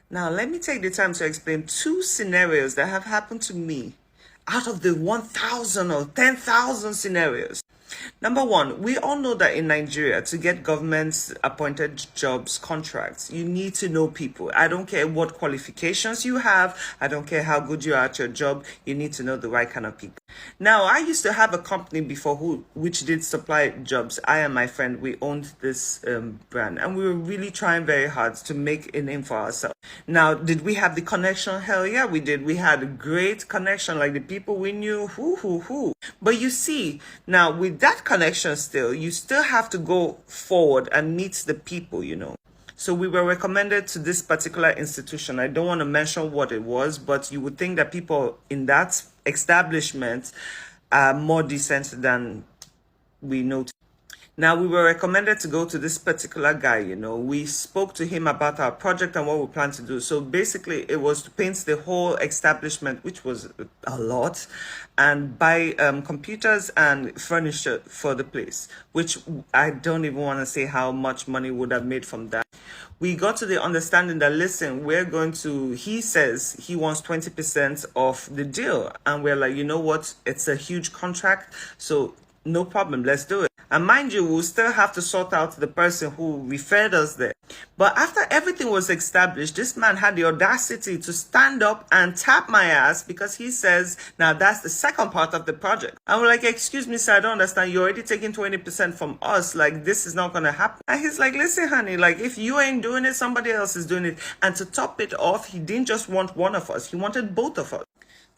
Now, let me take the time to explain two scenarios that have happened to me out of the 1,000 or 10,000 scenarios. Number one, we all know that in Nigeria, to get government appointed jobs, contracts, you need to know people. I don't care what qualifications you have. I don't care how good you are at your job. You need to know the right kind of people. Now, I used to have a company before which did supply jobs. I and my friend, we owned this brand, and we were really trying very hard to make a name for ourselves. Now, did we have the connection? Hell yeah, we did. We had a great connection, like the people we knew, who. But you see, now with that connection still, you still have to go forward and meet the people, So we were recommended to this particular institution. I don't want to mention what it was, but you would think that people in that establishment are more decent than we know. Now, we were recommended to go to this particular guy, We spoke to him about our project and what we plan to do. So basically, it was to paint the whole establishment, which was a lot, and buy computers and furniture for the place, which I don't even want to say how much money would have made from that. We got to the understanding that, listen, he says he wants 20% of the deal. And we're like, you know what? It's a huge contract. So no problem. Let's do it. And mind you, we'll still have to sort out the person who referred us there. But after everything was established, this man had the audacity to stand up and tap my ass because he says, now that's the second part of the project. And we're like, excuse me, sir, I don't understand. You're already taking 20% from us. Like, this is not going to happen. And he's like, listen, honey, like, if you ain't doing it, somebody else is doing it. And to top it off, he didn't just want one of us. He wanted both of us.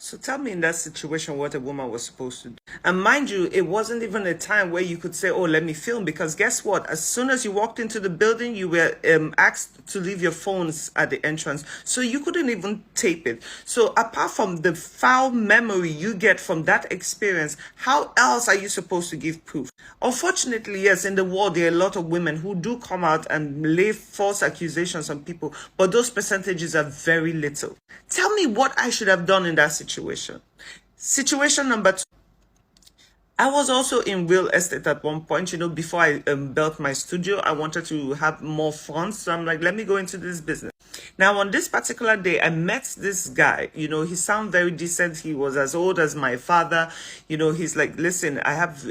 So tell me in that situation what a woman was supposed to do. And mind you, it wasn't even a time where you could say, oh, let me film. Because guess what? As soon as you walked into the building, you were asked to leave your phones at the entrance. So you couldn't even tape it. So apart from the foul memory you get from that experience, how else are you supposed to give proof? Unfortunately, yes, in the world, there are a lot of women who do come out and lay false accusations on people. But those percentages are very little. Tell me what I should have done in that situation. Situation number two. I was also in real estate at one point, before I built my studio. I wanted to have more funds. So I'm like, let me go into this business. Now, on this particular day, I met this guy. He sounded very decent. He was as old as my father. He's like, listen, I have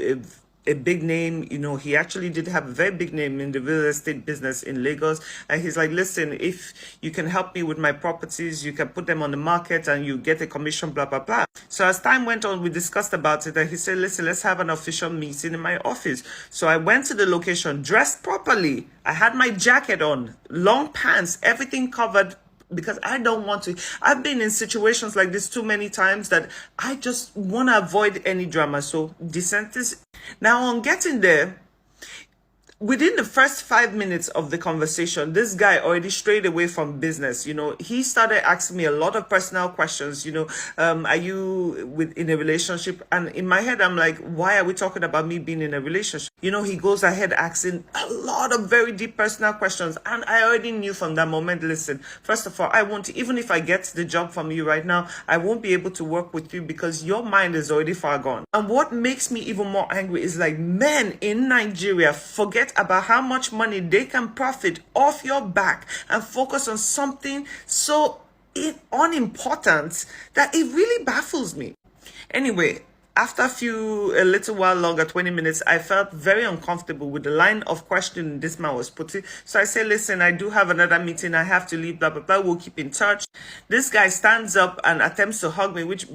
a big name. He actually did have a very big name in the real estate business in Lagos. And he's like, listen, if you can help me with my properties, you can put them on the market and you get a commission, blah, blah, blah. So as time went on, we discussed about it. And he said, listen, let's have an official meeting in my office. So I went to the location, dressed properly. I had my jacket on, long pants, everything covered, because I don't want to. I've been in situations like this too many times that I just want to avoid any drama. So decent is. Now, on getting there, within the first 5 minutes of the conversation, this guy already strayed away from business. He started asking me a lot of personal questions. Are you in a relationship? And in my head, I'm like, why are we talking about me being in a relationship? He goes ahead asking a lot of very deep personal questions. And I already knew from that moment, listen, first of all, I won't, even if I get the job from you right now, I won't be able to work with you because your mind is already far gone. And what makes me even more angry is like men in Nigeria forget about how much money they can profit off your back and focus on something so unimportant that it really baffles me. Anyway, after a little while longer, 20 minutes, I felt very uncomfortable with the line of questioning this man was putting. So I said, listen, I do have another meeting. I have to leave, blah, blah, blah. We'll keep in touch. This guy stands up and attempts to hug me, which,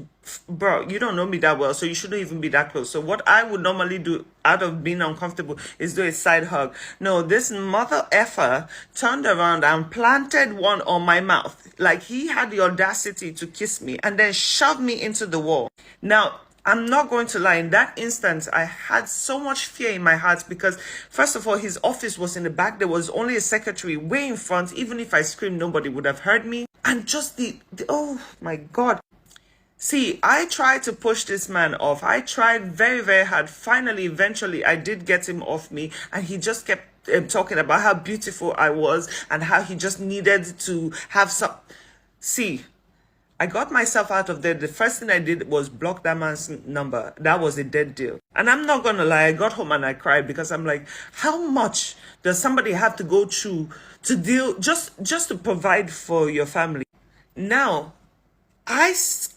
bro, you don't know me that well, so you shouldn't even be that close. So what I would normally do out of being uncomfortable is do a side hug. No, this mother effer turned around and planted one on my mouth. Like he had the audacity to kiss me and then shoved me into the wall. Now, I'm not going to lie. In that instant, I had so much fear in my heart because, first of all, his office was in the back. There was only a secretary way in front. Even if I screamed, nobody would have heard me. And just oh my God. See, I tried to push this man off. I tried very, very hard. Finally, eventually, I did get him off me. And he just kept talking about how beautiful I was and how he just needed to have some. See, I got myself out of there. The first thing I did was block that man's number. That was a dead deal. And I'm not going to lie, I got home and I cried because I'm like, how much does somebody have to go through to deal, just to provide for your family? Now,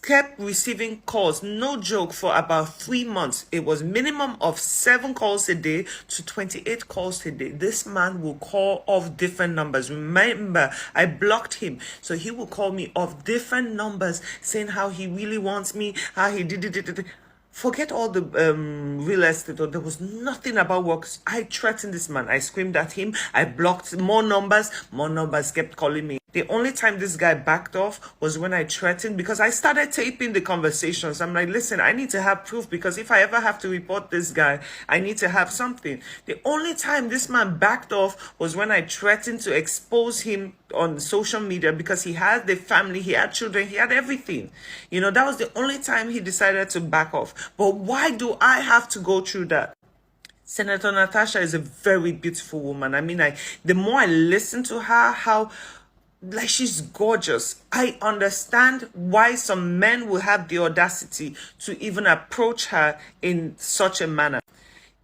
kept receiving calls, no joke, for about 3 months. It was minimum of 7 calls a day to 28 calls a day. This man will call off different numbers. Remember, I blocked him. So he will call me off different numbers saying how he really wants me, how he did it. Forget all the real estate. There was nothing about work. I threatened this man. I screamed at him. I blocked more numbers. More numbers kept calling me. The only time this guy backed off was when I threatened, because I started taping the conversations. I'm like, listen, I need to have proof, because if I ever have to report this guy, I need to have something. The only time this man backed off was when I threatened to expose him on social media, because he had the family, he had children, he had everything. You know, that was the only time he decided to back off. But why do I have to go through that? Senator Natasha is a very beautiful woman. I mean, the more I listen to her, how like she's gorgeous. I understand why some men will have the audacity to even approach her in such a manner.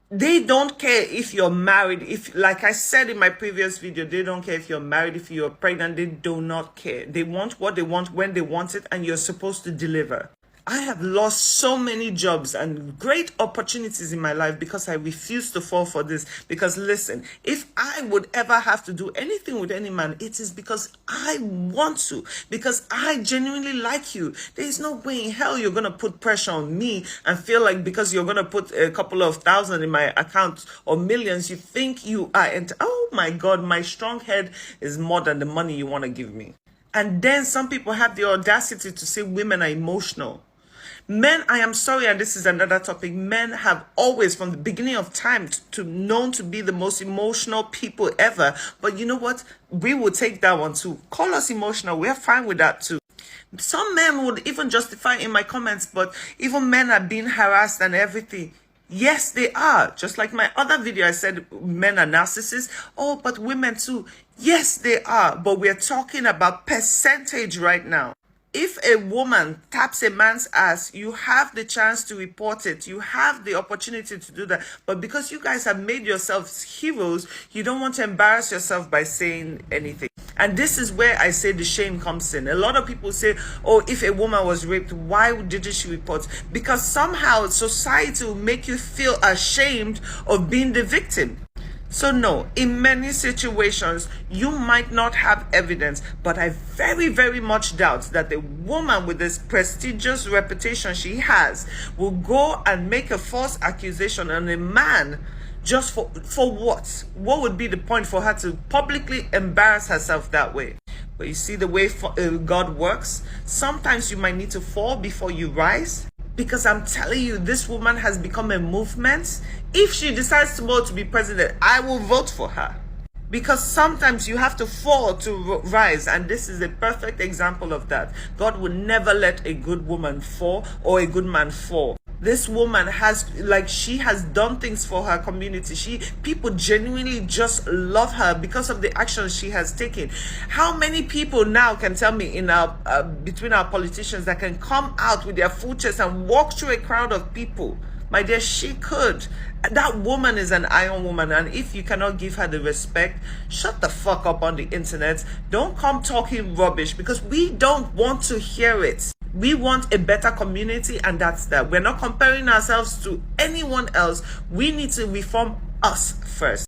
They don't care if you're married. If, like I said in my previous video, they don't care if you're married, if you're pregnant. They do not care. They want what they want when they want it, and you're supposed to deliver. I have lost so many jobs and great opportunities in my life because I refuse to fall for this. Because listen, if I would ever have to do anything with any man, it is because I want to, because I genuinely like you. There is no way in hell you're going to put pressure on me and feel like because you're going to put a couple of thousand in my account or millions, you think you are. And oh my God, my strong head is more than the money you want to give me. And then some people have the audacity to say women are emotional. Men, I am sorry, and this is another topic, men have always, from the beginning of time, known to be the most emotional people ever. But you know what? We will take that one too. Call us emotional. We're fine with that too. Some men would even justify in my comments, but even men are being harassed and everything. Yes, they are. Just like my other video, I said men are narcissists. Oh, but women too. Yes, they are. But we're talking about percentage right now. If a woman taps a man's ass, you have the chance to report it. You have the opportunity to do that. But because you guys have made yourselves heroes, you don't want to embarrass yourself by saying anything. And this is where I say the shame comes in. A lot of people say, oh, if a woman was raped, why didn't she report? Because somehow society will make you feel ashamed of being the victim. So no, in many situations, you might not have evidence, but I very, very much doubt that a woman with this prestigious reputation she has will go and make a false accusation on a man just for what? What would be the point for her to publicly embarrass herself that way? But you see the way God works? Sometimes you might need to fall before you rise. Because I'm telling you, this woman has become a movement. If she decides tomorrow to be president, I will vote for her. Because sometimes you have to fall to rise. And this is a perfect example of that. God will never let a good woman fall or a good man fall. This woman has, she has done things for her community. People genuinely just love her because of the actions she has taken. How many people now can tell me in between our politicians that can come out with their full chest and walk through a crowd of people? My dear, she could. That woman is an iron woman, and if you cannot give her the respect, shut the fuck up on the internet. Don't come talking rubbish, because we don't want to hear it. We want a better community, and that's that. We're not comparing ourselves to anyone else. We need to reform us first.